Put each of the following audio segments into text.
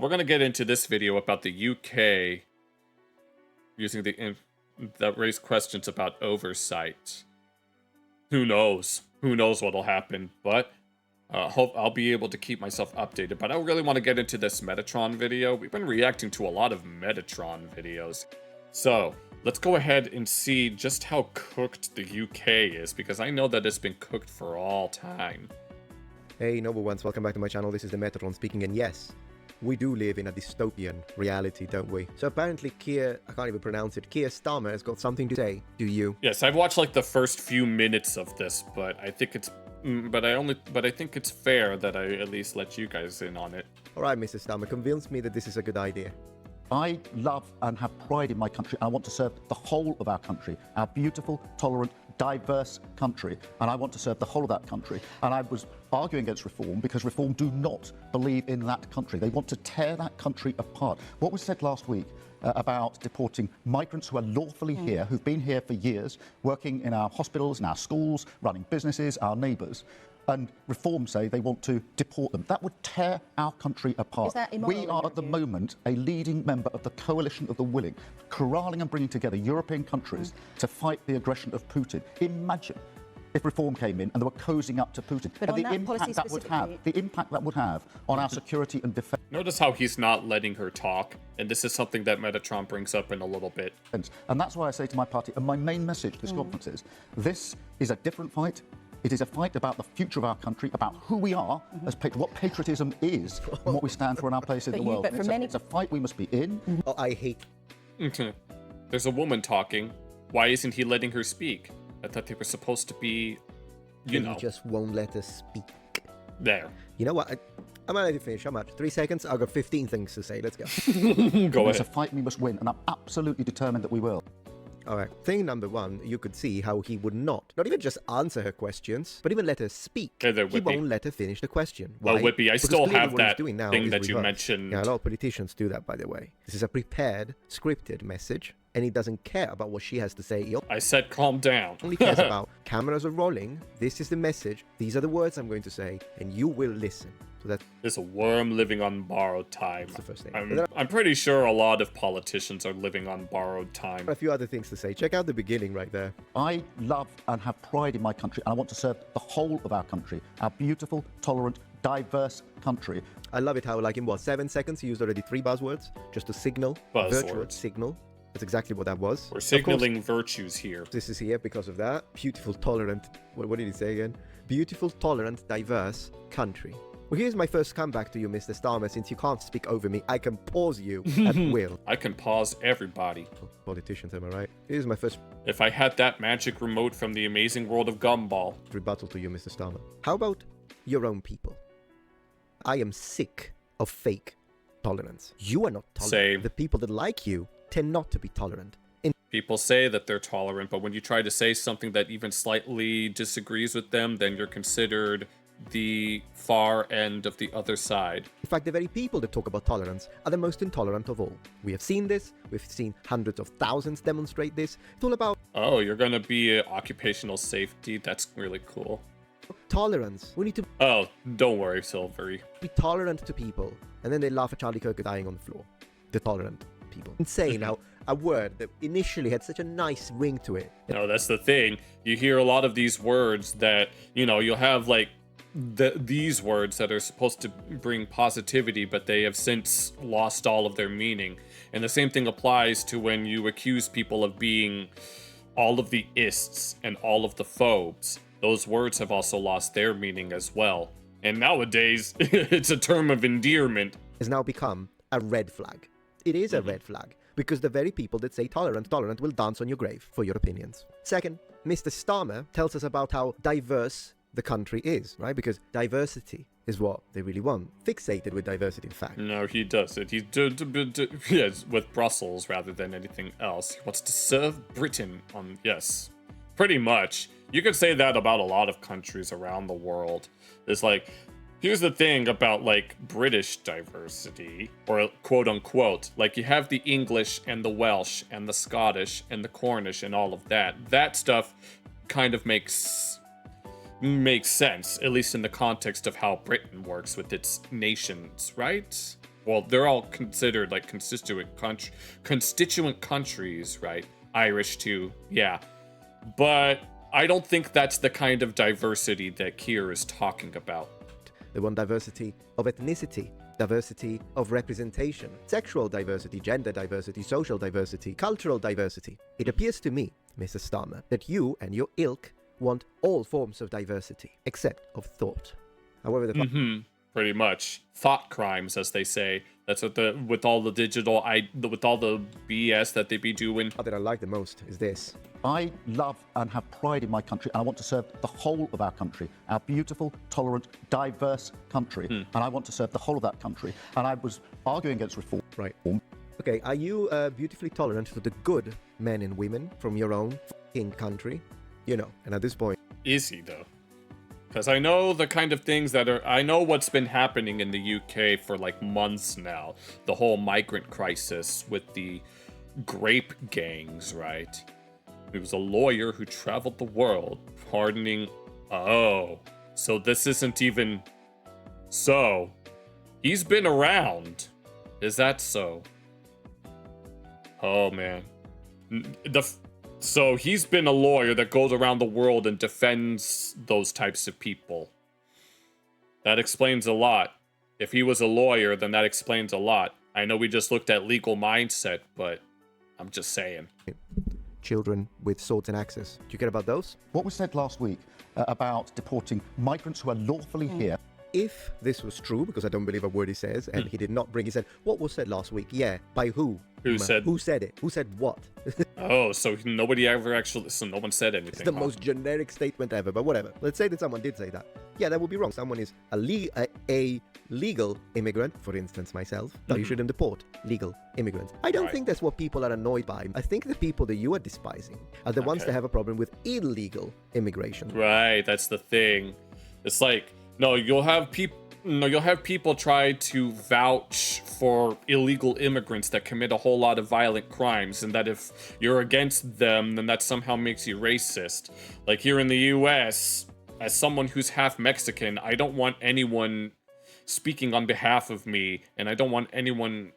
we're going to get into this video about the UK using that raise questions about oversight. Who knows? Who knows what'll happen? But hope I'll be able to keep myself updated. But I really want to get into this Metatron video. We've been reacting to a lot of Metatron videos. So let's go ahead and see just how cooked the UK is, because I know that it's been cooked for all time. Hey noble ones, welcome back to my channel. This is the Metatron speaking, and yes, we do live in a dystopian reality, don't we? So apparently Keir, I can't even pronounce it, Keir Starmer has got something to say. Do you? Yes, I've watched like the first few minutes of this, but I think it's I think it's fair that I at least let you guys in on it. Alright, Mr. Starmer, convince me that this is a good idea. I love and have pride in my country. I want to serve the whole of our country, our beautiful, tolerant, diverse country, and I want to serve the whole of that country. And I was arguing against reform because reform do not believe in that country. They want to tear that country apart. What was said last week about deporting migrants who are lawfully here, who've been here for years, working in our hospitals, in our schools, running businesses, our neighbours, and reform say they want to deport them. That would tear our country apart. Is that immoral? We are at the moment a leading member of the coalition of the willing, corralling and bringing together European countries to fight the aggression of Putin. Imagine if reform came in and they were cozying up to Putin. But and on that policy the impact that would have on our security and defence. Notice how he's not letting her talk, and this is something that Metatron brings up in a little bit. And that's why I say to my party, and my main message to this conference is, this is a different fight. It is a fight about the future of our country, about who we are as what patriotism is, and what we stand for in our place in the world. It's a fight we must be in. Oh, I hate... There's a woman talking. Why isn't he letting her speak? I thought they were supposed to be, you know. He just won't let us speak. There. You know what? I'm gonna let you finish. How much? 3 seconds? I've got 15 things to say. Let's go. Go ahead. It's a fight we must win, and I'm absolutely determined that we will. Alright, thing number one, you could see how he would not even just answer her questions, but even let her speak. Hey there, he Whippy. won't let her finish the question. Why? Oh, Whippy, I Because still clearly have what he's that doing now thing is that you rehearsed. mentioned. Yeah, a lot of politicians do that, by the way. This is a prepared, scripted message, and he doesn't care about what she has to say. He I said calm down. only cares about cameras are rolling, this is the message, these are the words I'm going to say, and you will listen. So that's There's a worm living on borrowed time. the first thing. I'm pretty sure a lot of politicians are living on borrowed time. A few other things to say. Check out the beginning right there. I love and have pride in my country, and I want to serve the whole of our country, our beautiful, tolerant, diverse country. I love it how, like, in what, 7 seconds, he used already 3 buzzwords just to signal. Virtual Buzzwords. signal. That's exactly what that was. We're Of course, signaling virtues here. this is here because of that. Beautiful, tolerant. What did he say again? Beautiful, tolerant, diverse country. Well, here's my first comeback to you, Mr. Starmer. Since you can't speak over me, I can pause you at will. I can pause everybody. Oh, politicians, am I right? Here's my first If I had that magic remote from the amazing world of Gumball. rebuttal to you, Mr. Starmer. How about your own people? I am sick of fake tolerance. You are not tolerant. Same. The people that like you tend not to be tolerant. People say that they're tolerant, but when you try to say something that even slightly disagrees with them, then you're considered the far end of the other side. In fact, the very people that talk about tolerance are the most intolerant of all. We have seen this. We've seen hundreds of thousands demonstrate this. It's all about Oh, you're gonna be occupational safety? That's really cool. tolerance. We need to Oh, don't worry, Silvery. be tolerant to people. And then they laugh at Charlie Kirk dying on the floor. The tolerant people. Insane how a word that initially had such a nice ring to it. No, that's the thing. You hear a lot of these words that, you know, you'll have like these words that are supposed to bring positivity, but they have since lost all of their meaning. And the same thing applies to when you accuse people of being all of the ists and all of the phobes. Those words have also lost their meaning as well. And nowadays, it's a term of endearment. Has now become a red flag. It is a red flag because the very people that say tolerant will dance on your grave for your opinions. Second, Mr. Starmer tells us about how diverse the country is, right? Because diversity is what they really want. Fixated with diversity, in fact. No, he doesn't. He's yes, with Brussels rather than anything else. He wants to serve Britain on, yes, pretty much. You could say that about a lot of countries around the world. It's like, here's the thing about like British diversity, or quote unquote, like you have the English and the Welsh and the Scottish and the Cornish and all of that. That stuff kind of makes sense, at least in the context of how Britain works with its nations, right? well, they're all considered like constituent countries, right? Irish too, yeah. But I don't think that's the kind of diversity that Keir is talking about. They want diversity of ethnicity, diversity of representation, sexual diversity, gender diversity, social diversity, cultural diversity. It appears to me, Mr. Starmer, that you and your ilk want all forms of diversity, except of thought. However, the Pretty much. Thought crimes, as they say. That's what with all the digital, with all the BS that they be doing. part that I like the most is this. I love and have pride in my country, and I want to serve the whole of our country, our beautiful, tolerant, diverse country. And I want to serve the whole of that country. And I was arguing against reform. Right. Okay, are you beautifully tolerant to the good men and women from your own f***ing country? You know, and at this point... Is he, though? Because I know the kind of things that are... I know what's been happening in the UK for, like, months now. The whole migrant crisis with the grape gangs, right? He was a lawyer who traveled the world, pardoning... Oh, so this isn't even... So, he's been around. Is that so? Oh, man. So he's been a lawyer that goes around the world and defends those types of people. That explains a lot. If he was a lawyer, then that explains a lot. I know we just looked at legal mindset, but I'm just saying. Children with swords and axes. Do you care about those? What was said last week about deporting migrants who are lawfully here? If this was true, because I don't believe a word he says, and he did not bring, he said, what was said last week? Yeah, by who? Who said? Who said it? Who said what? Oh, so nobody ever actually, so no one said anything. It's the most generic statement ever, but whatever. Let's say that someone did say that. Yeah, that would be wrong. Someone is a legal immigrant, for instance, myself. No, you shouldn't deport legal immigrants. I don't think that's what people are annoyed by. I think the people that you are despising are the ones that have a problem with illegal immigration. Right, that's the thing. It's like, no, you'll have people try to vouch for illegal immigrants that commit a whole lot of violent crimes, and that if you're against them, then that somehow makes you racist. Like here in the US, as someone who's half Mexican, I don't want anyone speaking on behalf of me, and I don't want anyone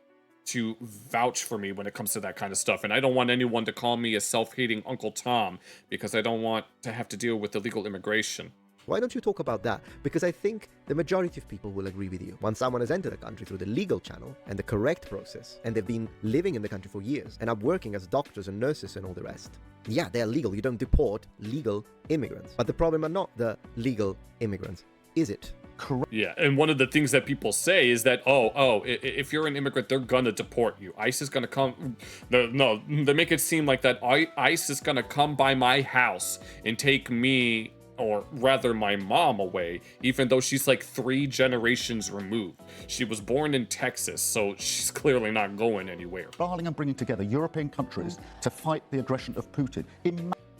to vouch for me when it comes to that kind of stuff. And I don't want anyone to call me a self-hating Uncle Tom, because I don't want to have to deal with illegal immigration. Why don't you talk about that? Because I think the majority of people will agree with you. Once someone has entered the country through the legal channel and the correct process, and they've been living in the country for years, and are working as doctors and nurses and all the rest, yeah, they're legal. You don't deport legal immigrants. But the problem are not the legal immigrants, is it? Correct. Yeah, and one of the things that people say is that, if you're an immigrant, they're gonna deport you. ICE is gonna come... No, they make it seem like that ICE is gonna come by my house and take me... or rather my mom away, even though she's like 3 generations removed. She was born in Texas, so she's clearly not going anywhere. Barling and bringing together European countries to fight the aggression of Putin.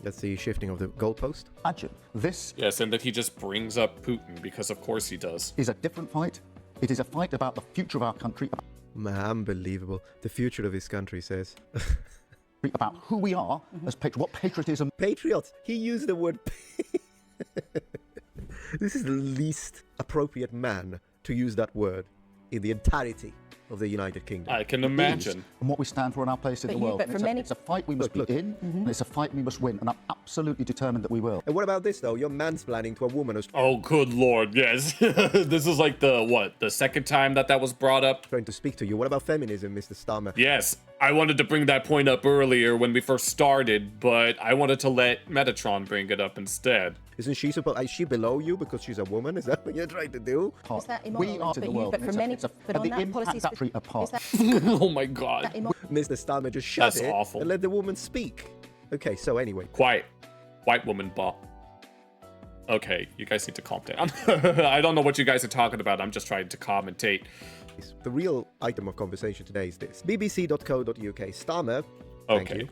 That's the shifting of the goalpost. Imagine this. Yes, and that he just brings up Putin, because of course he does. Is a different fight. It is a fight about the future of our country. Unbelievable. The future of his country says. About who we are as patriots, what patriotism. Patriots. He used the word... This is the least appropriate man to use that word in the entirety of the United Kingdom. I can imagine. And what we stand for in our place in the world. It's a fight we must be in, and it's a fight we must win, and I'm absolutely determined that we will. And what about this, though? You're mansplaining to a woman who's Oh, good lord, yes. This is like the second time that was brought up? trying to speak to you. What about feminism, Mr. Starmer? Yes, I wanted to bring that point up earlier when we first started, but I wanted to let Metatron bring it up instead. Isn't she supposed... Is she below you because she's a woman? Is that what you're trying to do? Is that immoral? We are in the world. But for many, but on that policy, apart. Oh my god. Mr. Starmer just shut That's it awful. and let the woman speak. Okay, so anyway. Quiet. White woman ball. Okay, you guys need to calm down. I don't know what you guys are talking about. I'm just trying to commentate. The real item of conversation today is this. bbc.co.uk. Starmer... Thank Okay. you.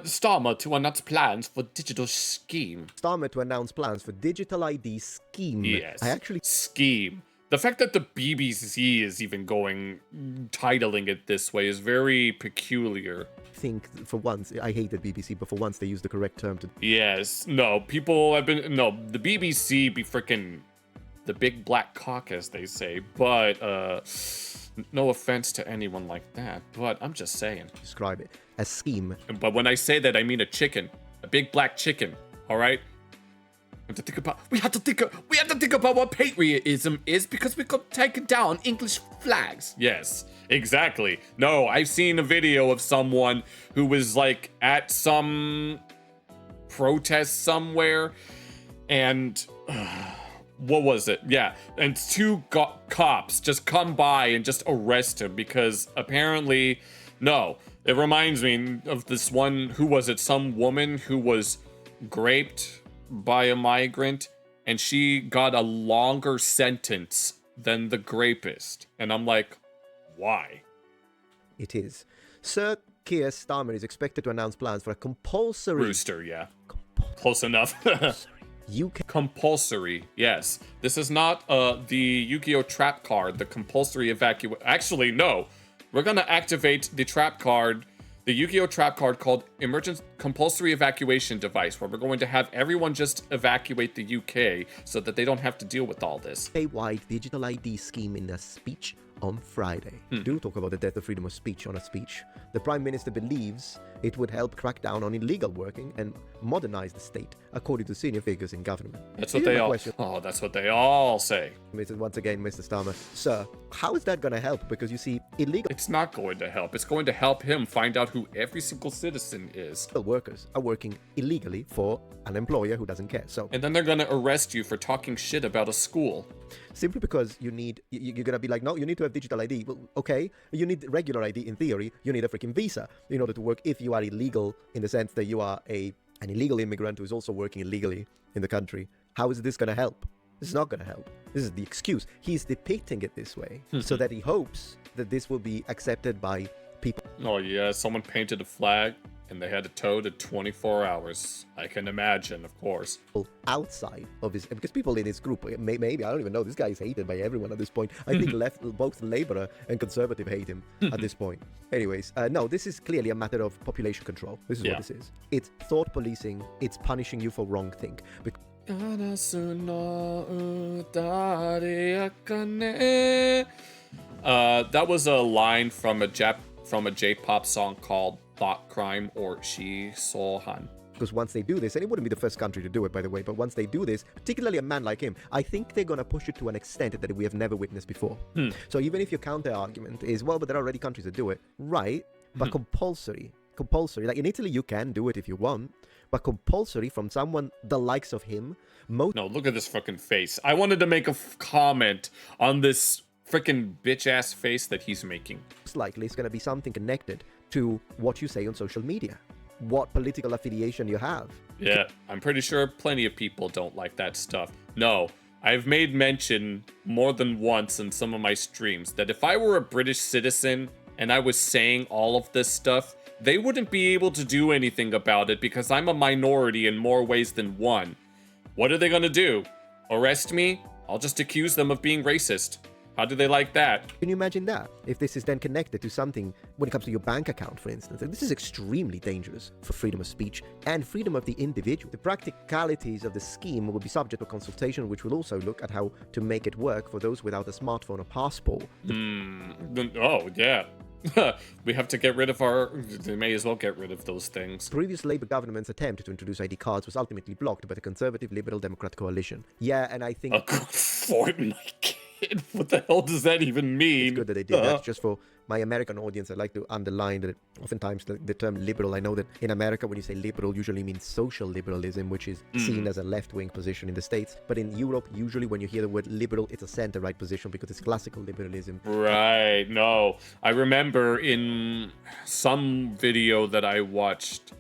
Starmer to announce plans for digital scheme. Starmer to announce plans for digital ID scheme. Yes. I actually scheme. The fact that the BBC is even titling it this way is very peculiar. think for once, I hated BBC, but for once they used the correct term to... Yes. No, people have been... No, the BBC be freaking... the big black cock, as they say. But, No offense to anyone like that, but I'm just saying. Describe it. A scheme. But when I say that, I mean a chicken. A big black chicken, all right? We have to think about what patriotism is because we could take down English flags. Yes, exactly. No, I've seen a video of someone who was like at some protest somewhere, and what was it? Yeah, and two cops just come by and just arrest him because apparently, no, it reminds me of this one, who was it? Some woman who was raped by a migrant, and she got a longer sentence than the rapist. And I'm like, why? It is. Sir Keir Starmer is expected to announce plans for a compulsory... Rooster, yeah. Close enough. UK... Compulsory, yes. This is not the Yu-Gi-Oh! Trap card, the compulsory evacuation. Actually, no. We're gonna activate the trap card, the Yu-Gi-Oh! Trap card called Emergent Compulsory Evacuation Device, where we're going to have everyone just evacuate the UK so that they don't have to deal with all this. Statewide digital ID scheme in a speech on Friday. Do talk about the death of freedom of speech on a speech. The Prime Minister believes it would help crack down on illegal working and modernize the state, according to senior figures in government. That's what they all... Oh, that's what they all say. Once again, Mr. Starmer. Sir, how is that going to help? Because you see, illegal... It's not going to help. It's going to help him find out who every single citizen is. Workers are working illegally for an employer who doesn't care. So, and then they're going to arrest you for talking shit about a school. Simply because you're going to be like, no, you need to have digital ID. Well, okay, you need regular ID in theory. You need a freaking visa in order to work if you are illegal, in the sense that you are an illegal immigrant who is also working illegally in the country. How is this going to help? This is not going to help. This is the excuse. He's depicting it this way so that he hopes that this will be accepted by people. Oh yeah, someone painted a flag and they had to tow to 24 hours. I can imagine, of course. Outside of his, because people in his group, maybe, I don't even know, this guy is hated by everyone at this point. I think both Labour and Conservative hate him at this point. Anyways, no, this is clearly a matter of population control. This is what this is. It's thought policing. It's punishing you for wrong think. That was a line from a J-pop song called Thought Crime or Shi Sohan. Because once they do this, and it wouldn't be the first country to do it, by the way, but once they do this, particularly a man like him, I think they're going to push it to an extent that we have never witnessed before. So even if your counter argument is, well, but there are already countries that do it, right? But compulsory, like in Italy, you can do it if you want, but compulsory from someone the likes of him. No, look at this fucking face. I wanted to make a comment on this freaking bitch-ass face that he's making. Most likely it's going to be something connected to what you say on social media, what political affiliation you have. Yeah, I'm pretty sure plenty of people don't like that stuff. No, I've made mention more than once in some of my streams that if I were a British citizen and I was saying all of this stuff, they wouldn't be able to do anything about it because I'm a minority in more ways than one. What are they gonna do? Arrest me? I'll just accuse them of being racist. How do they like that? Can you imagine that? If this is then connected to something when it comes to your bank account, for instance. This is extremely dangerous for freedom of speech and freedom of the individual. The practicalities of the scheme will be subject to consultation, which will also look at how to make it work for those without a smartphone or passport. Oh, yeah. We have to get rid of they may as well get rid of those things. Previous Labour government's attempt to introduce ID cards was ultimately blocked by the Conservative Liberal Democrat coalition. Yeah, and I think... Fortnite kid? What the hell does that even mean? It's good that they did that. Just for my American audience, I'd like to underline that oftentimes the term liberal, I know that in America when you say liberal usually means social liberalism, which is seen as a left-wing position in the States. But in Europe, usually when you hear the word liberal, it's a center-right position because it's classical liberalism. Right, no. I remember in some video that I watched,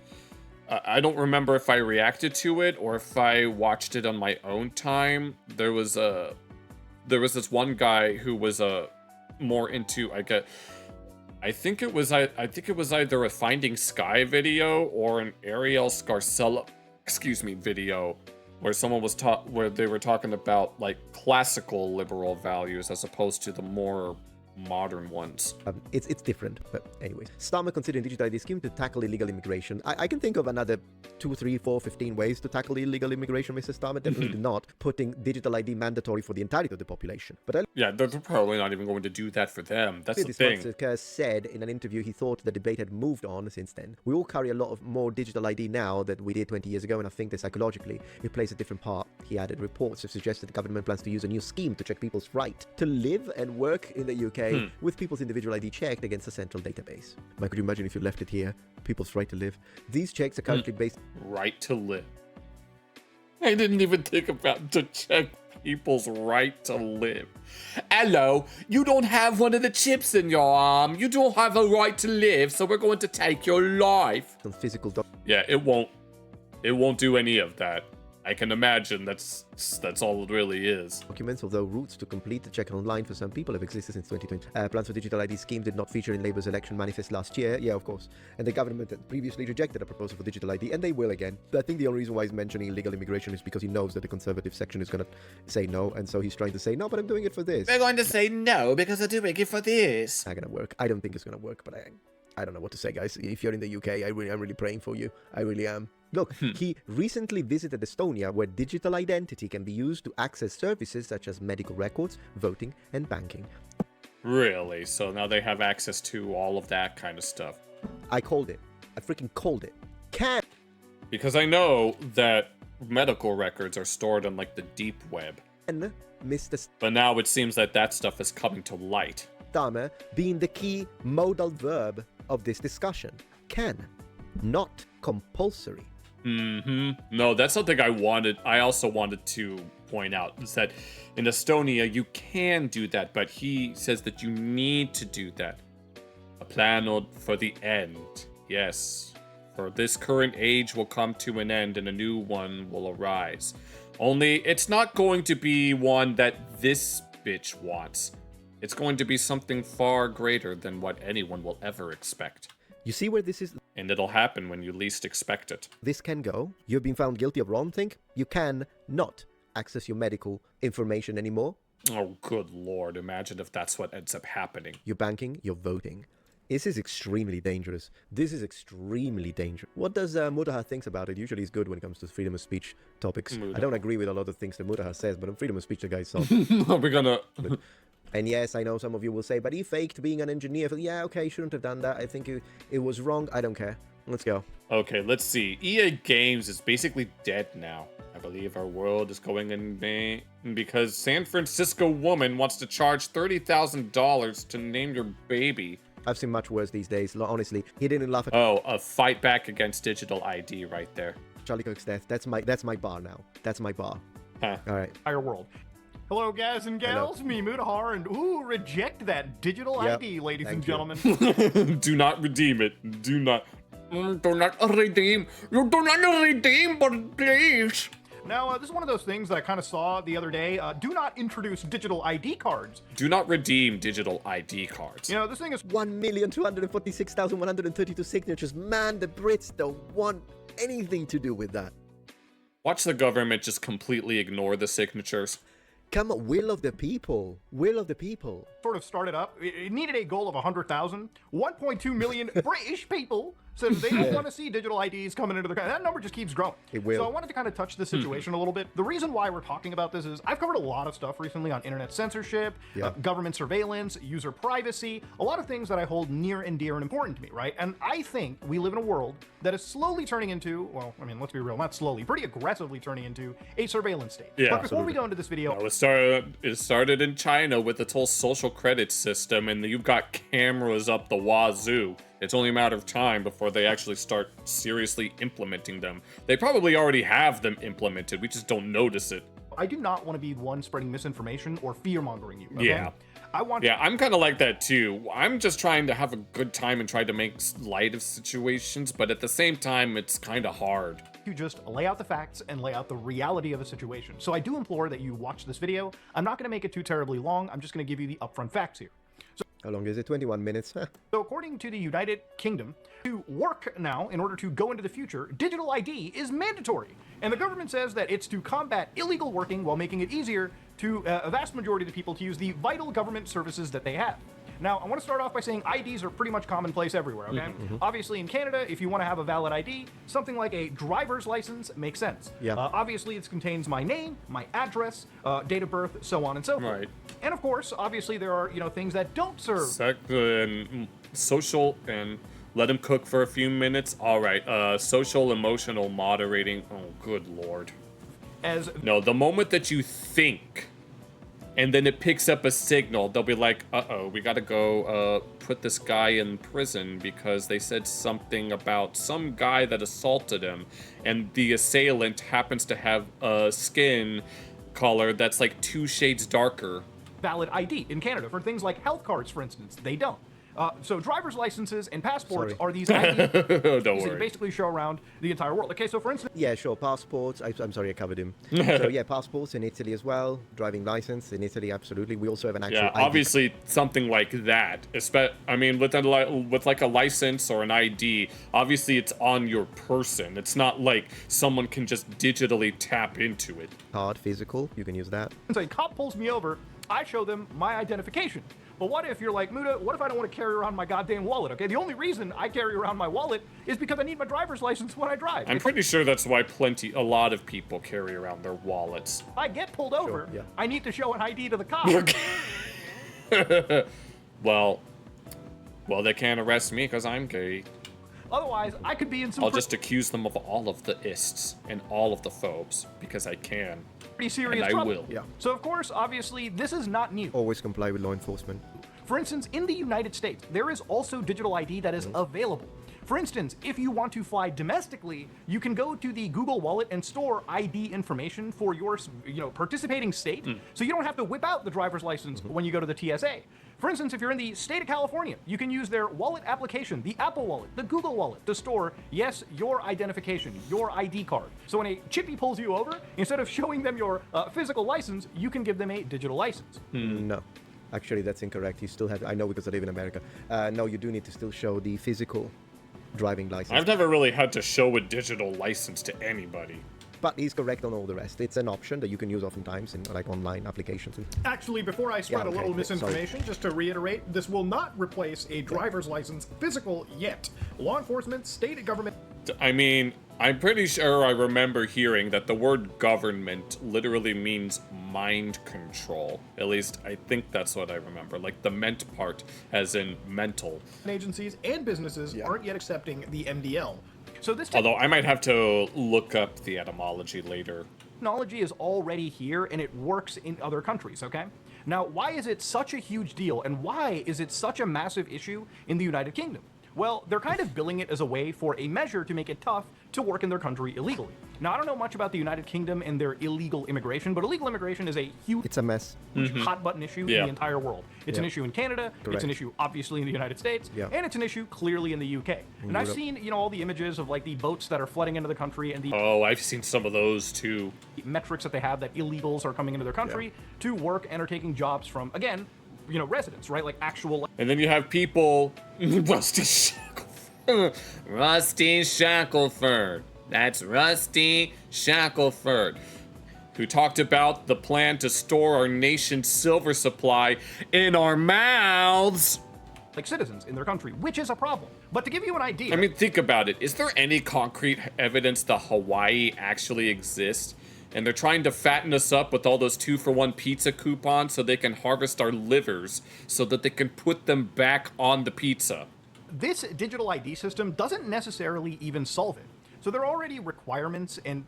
I don't remember if I reacted to it or if I watched it on my own time. There was this one guy who was more into, I think it was either a Finding Sky video or an Ariel Scarcella, video, where someone was where they were talking about like classical liberal values as opposed to the more modern ones. It's different, but anyways. Starmer considering digital ID scheme to tackle illegal immigration. I can think of another 2, 3, 4, 15 ways to tackle illegal immigration, Mr. Starmer. Definitely not putting digital ID mandatory for the entirety of the population. But yeah, they're probably not even going to do that for them. That's the thing. This said in an interview he thought the debate had moved on since then. We all carry a lot of more digital ID now than we did 20 years ago, and I think that psychologically it plays a different part. He added reports have suggested the government plans to use a new scheme to check people's right to live and work in the UK with people's individual ID checked against a central database. Mike, could you imagine if you left it here? People's right to live. These checks are currently based... Right to live. I didn't even think about to check people's right to live. Hello, you don't have one of the chips in your arm. You don't have a right to live, so we're going to take your life. On physical yeah, it won't do any of that. I can imagine that's all it really is. Documents, although routes to complete the check online for some people have existed since 2020. Plans for digital ID scheme did not feature in Labour's election manifest last year. Yeah, of course. And the government had previously rejected a proposal for digital ID, and they will again. But I think the only reason why he's mentioning illegal immigration is because he knows that the Conservative section is going to say no, and so he's trying to say, no, but I'm doing it for this. They're going to say no because they're doing it for this. Not going to work. I don't think it's going to work, but I don't know what to say, guys. If you're in the UK, I'm really praying for you. I really am. Look, he recently visited Estonia, where digital identity can be used to access services such as medical records, voting, and banking. Really? So now they have access to all of that kind of stuff. I called it. I freaking called it. Because I know that medical records are stored on, like, the deep web. And Mr. But now it seems that that stuff is coming to light. Starmer being the key modal verb of this discussion. Can. Not compulsory. No, that's something I also wanted to point out, is that in Estonia, you can do that, but he says that you need to do that. A plan for the end. Yes. For this current age will come to an end and a new one will arise. Only, it's not going to be one that this bitch wants. It's going to be something far greater than what anyone will ever expect. You see where this is? And it'll happen when you least expect it. This can go. You've been found guilty of wrongthing. You can not access your medical information anymore. Oh, good lord. Imagine if that's what ends up happening. You're banking, you're voting. This is extremely dangerous. This is extremely dangerous. What does Mudahar thinks about it? Usually he's good when it comes to freedom of speech topics. I don't agree with a lot of things that Mudahar says, but on freedom of speech, the guy's soft. We're gonna... And yes, I know some of you will say, but he faked being an engineer. Yeah, okay, he shouldn't have done that. I think it was wrong. I don't care. Let's go. Okay, let's see. EA Games is basically dead now. I believe our world is going in vain because San Francisco woman wants to charge $30,000 to name your baby. I've seen much worse these days. Honestly, he didn't laugh at... Oh, a fight back against digital ID right there. Charlie Cook's death. That's my bar now. That's my bar. Huh. All right. Entire world. Hello, guys and gals. Me, Mudahar, and reject that digital ID, ladies and gentlemen. Do not redeem it. Do not redeem. You do not redeem, but please. Now, this is one of those things that I kind of saw the other day. Do not introduce digital ID cards. Do not redeem digital ID cards. You know, this thing is 1,246,132 signatures. Man, the Brits don't want anything to do with that. Watch the government just completely ignore the signatures. Come on, will of the people. Will of the people. Sort of started up. It needed a goal of 100,000. 1.2 million British people said they don't want to see digital IDs coming into their country. That number just keeps growing. It will. So I wanted to kind of touch the situation a little bit. The reason why we're talking about this is I've covered a lot of stuff recently on internet censorship, government surveillance, user privacy, a lot of things that I hold near and dear and important to me, right? And I think we live in a world that is slowly turning into, well, I mean, let's be real, not slowly, pretty aggressively turning into a surveillance state. Yeah, but before we go into this video... No, it started in China with its whole social credit system, and you've got cameras up the wazoo. It's only a matter of time before they actually start seriously implementing them. They probably already have them implemented, we just don't notice it. I do not want to be one spreading misinformation or fear-mongering you, okay? Yeah. I'm kind of like that too. I'm just trying to have a good time and try to make light of situations, but at the same time, it's kind of hard. You just lay out the facts and lay out the reality of a situation. So I do implore that you watch this video. I'm not going to make it too terribly long. I'm just going to give you the upfront facts here. How long is it? 21 minutes. So according to the United Kingdom, to work now in order to go into the future, digital ID is mandatory. And the government says that it's to combat illegal working while making it easier to a vast majority of the people to use the vital government services that they have. Now, I want to start off by saying IDs are pretty much commonplace everywhere, okay? Obviously, in Canada, if you want to have a valid ID, something like a driver's license makes sense. Yeah. Obviously, it contains my name, my address, date of birth, so on and so forth. Right. And of course, obviously, there are, things that don't serve. Social and let him cook for a few minutes. All right. Social emotional moderating. Oh, good lord. No, the moment that you think and then it picks up a signal, they'll be like, uh-oh, we gotta go put this guy in prison because they said something about some guy that assaulted him, and the assailant happens to have a skin color that's like 2 shades darker. Valid ID in Canada for things like health cards, for instance. They don't. So driver's licenses and passports are these IDs that basically show around the entire world. Okay, so for instance... Yeah, sure, passports. I'm sorry, I covered him. So yeah, passports in Italy as well. Driving license in Italy, absolutely. We also have an actual ID. Obviously something like that. I mean, with like a license or an ID, obviously it's on your person. It's not like someone can just digitally tap into it. Hard, physical, you can use that. So a cop pulls me over, I show them my identification. But what if you're like, Muda, what if I don't want to carry around my goddamn wallet, okay? The only reason I carry around my wallet is because I need my driver's license when I drive. I'm pretty sure that's why a lot of people carry around their wallets. If I get pulled over, I need to show an ID to the cop. Well, they can't arrest me because I'm gay. Otherwise, I could be in some... I'll just accuse them of all of the ists and all of the phobes because I can. Pretty serious and I trouble. will. Yeah. So of course, obviously, this is not new. Always comply with law enforcement. For instance, in the United States, there is also digital ID that is available. For instance, if you want to fly domestically, you can go to the Google Wallet and store ID information for your, participating state, so you don't have to whip out the driver's license when you go to the TSA. For instance, if you're in the state of California, you can use their wallet application, the Apple Wallet, the Google Wallet, to store, yes, your identification, your ID card. So when a chippy pulls you over, instead of showing them your physical license, you can give them a digital license. No. Actually, that's incorrect. You still have... I know because I live in America. No, you do need to still show the physical driving license. I've never really had to show a digital license to anybody. But he's correct on all the rest. It's an option that you can use oftentimes in like online applications. Actually, before I spread a little misinformation, just to reiterate, this will not replace a driver's license physical yet. Law enforcement, state government... I mean, I'm pretty sure I remember hearing that the word government literally means mind control. At least I think that's what I remember. Like the ment part as in mental. Agencies and businesses aren't yet accepting the MDL. So this Although I might have to look up the etymology later. technology is already here and it works in other countries, okay? Now, why is it such a huge deal and why is it such a massive issue in the United Kingdom? Well, they're kind of billing it as a way for a measure to make it tough to work in their country illegally. Now, I don't know much about the United Kingdom and their illegal immigration, but illegal immigration is a huge... It's a mess. hot button issue in the entire world. It's an issue in Canada, it's an issue obviously in the United States, and it's an issue clearly in the UK. And I've seen, all the images of like the boats that are flooding into the country and the I've seen some of those too. metrics that they have that illegals are coming into their country to work and are taking jobs from, again, residents, right? Like actual... And then you have people... Rusty Shackelford. That's Rusty Shackelford, who talked about the plan to store our nation's silver supply in our mouths. like citizens in their country, which is a problem. But to give you an idea... I mean, think about it. Is there any concrete evidence that Hawaii actually exists? And they're trying to fatten us up with all those 2-for-1 pizza coupons so they can harvest our livers so that they can put them back on the pizza. This digital ID system doesn't necessarily even solve it. So there are already requirements and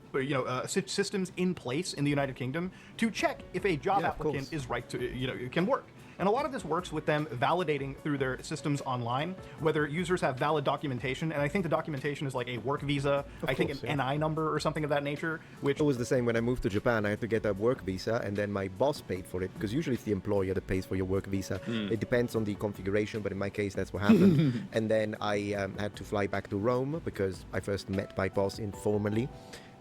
systems in place in the United Kingdom to check if a job applicant is right to can work. And a lot of this works with them validating through their systems online whether users have valid documentation. And I think the documentation is like a work visa, an NI number or something of that nature. Which it was the same when I moved to Japan. I had to get a work visa, and then my boss paid for it because usually it's the employer that pays for your work visa. It depends on the configuration, but in my case, that's what happened. And then I had to fly back to Rome because I first met my boss informally.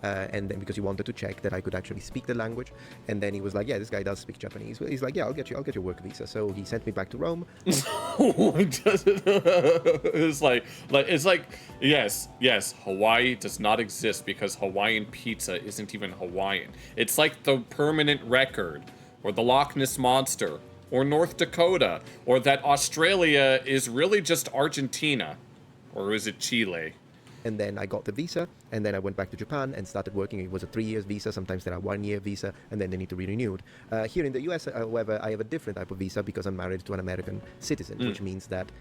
And then because he wanted to check that I could actually speak the language, and then he was like, "Yeah, this guy does speak Japanese." He's like, "Yeah, I'll get your work visa." So he sent me back to Rome. It's like yes, Hawaii does not exist because Hawaiian pizza isn't even Hawaiian. It's like the permanent record, or the Loch Ness monster, or North Dakota, or that Australia is really just Argentina, or is it Chile? And then I got the visa, and then I went back to Japan and started working. It was a 3 years visa. Sometimes there are 1 year visa, and then they need to be renewed. Here in the US, however, I have a different type of visa because I'm married to an American citizen, which means that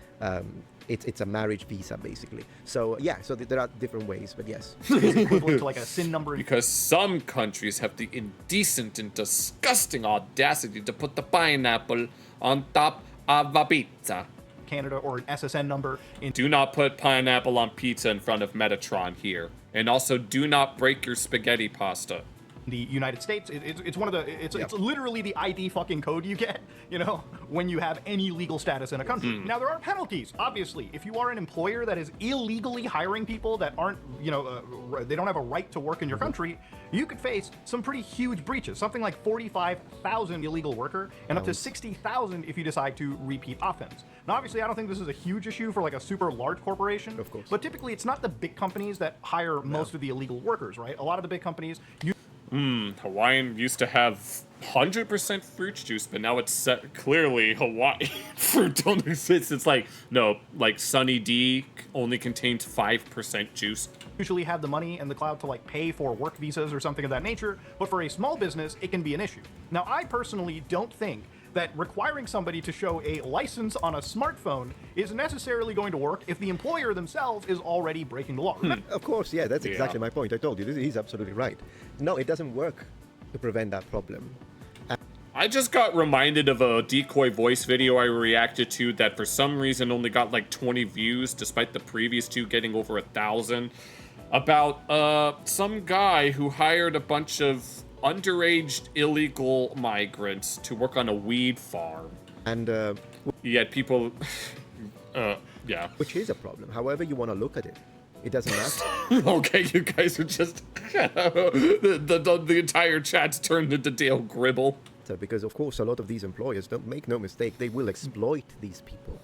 it's a marriage visa, basically. So yeah, so there are different ways, but yes. Is equivalent to like a SIN number. Because some countries have the indecent and disgusting audacity to put the pineapple on top of a pizza. Canada, or an SSN number. Do not put pineapple on pizza in front of Metatron here. And also, do not break your spaghetti pasta. The United States, it's one of the, it's literally the ID fucking code you get, you know, when you have any legal status in a country. Now, there are penalties, obviously. If you are an employer that is illegally hiring people that aren't, you know, they don't have a right to work in your country, you could face some pretty huge breaches, something like 45,000 illegal worker and up to 60,000 if you decide to repeat offense. Now, obviously, I don't think this is a huge issue for like a super large corporation, of course, but typically it's not the big companies that hire most of the illegal workers, right? A lot of the big companies, Hawaiian used to have 100% fruit juice, but now it's set clearly Hawaii fruit don't exist. It's like, no, like Sunny D only contains 5% juice. Usually have the money and the clout to like pay for work visas or something of that nature, but for a small business, it can be an issue. Now, I personally don't think that requiring somebody to show a license on a smartphone is necessarily going to work if the employer themselves is already breaking the law. Of course, yeah, that's exactly my point. I told you, he's absolutely right. No, it doesn't work to prevent that problem. I just got reminded of a decoy voice video I reacted to that for some reason only got like 20 views, despite the previous two getting over 1,000, about some guy who hired a bunch of underage illegal migrants to work on a weed farm. And yet people, yeah. Which is a problem. However you want to look at it, it doesn't matter. Okay, you guys are just the entire chat's turned into Dale Gribble. Because of course a lot of these employers, don't make no mistake, they will exploit these people.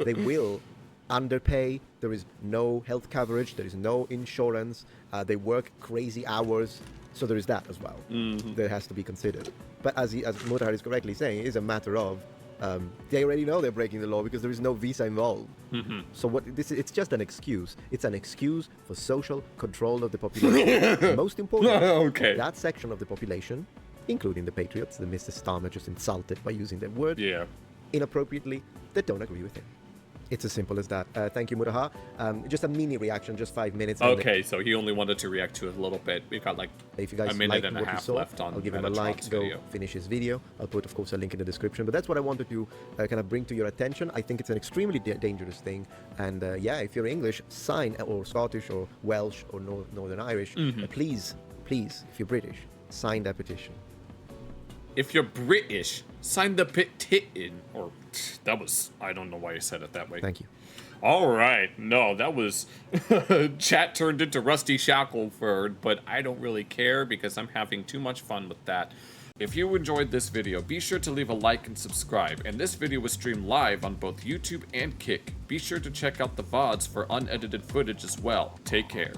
They will underpay. There is no health coverage. There is no insurance. They work crazy hours. So there is that as well. That has to be considered. But as Mutahar is correctly saying, it is a matter of they already know they're breaking the law because there is no visa involved. So it's just an excuse. It's an excuse for social control of the population. Most important, that section of the population, including the patriots that Mr. Starmer just insulted by using that word inappropriately, that don't agree with him. It's as simple as that. Thank you, Mutahar. Just a mini reaction, just 5 minutes. Okay, so he only wanted to react to it a little bit. We've got like if you guys a minute and a half left on. I'll give him a like, go finish his video. I'll put, of course, a link in the description. But that's what I wanted to kind of bring to your attention. I think it's an extremely dangerous thing. And yeah, if you're English, sign, or Scottish, or Welsh, or Northern Irish, please, if you're British, sign that petition. If you're British, sign the petition. Or that was, I don't know why you said it that way. Thank you. All right. No, that was chat turned into Rusty Shackleford, but I don't really care because I'm having too much fun with that. If you enjoyed this video, be sure to leave a like and subscribe. And this video was streamed live on both YouTube and Kick. Be sure to check out the VODs for unedited footage as well. Take care.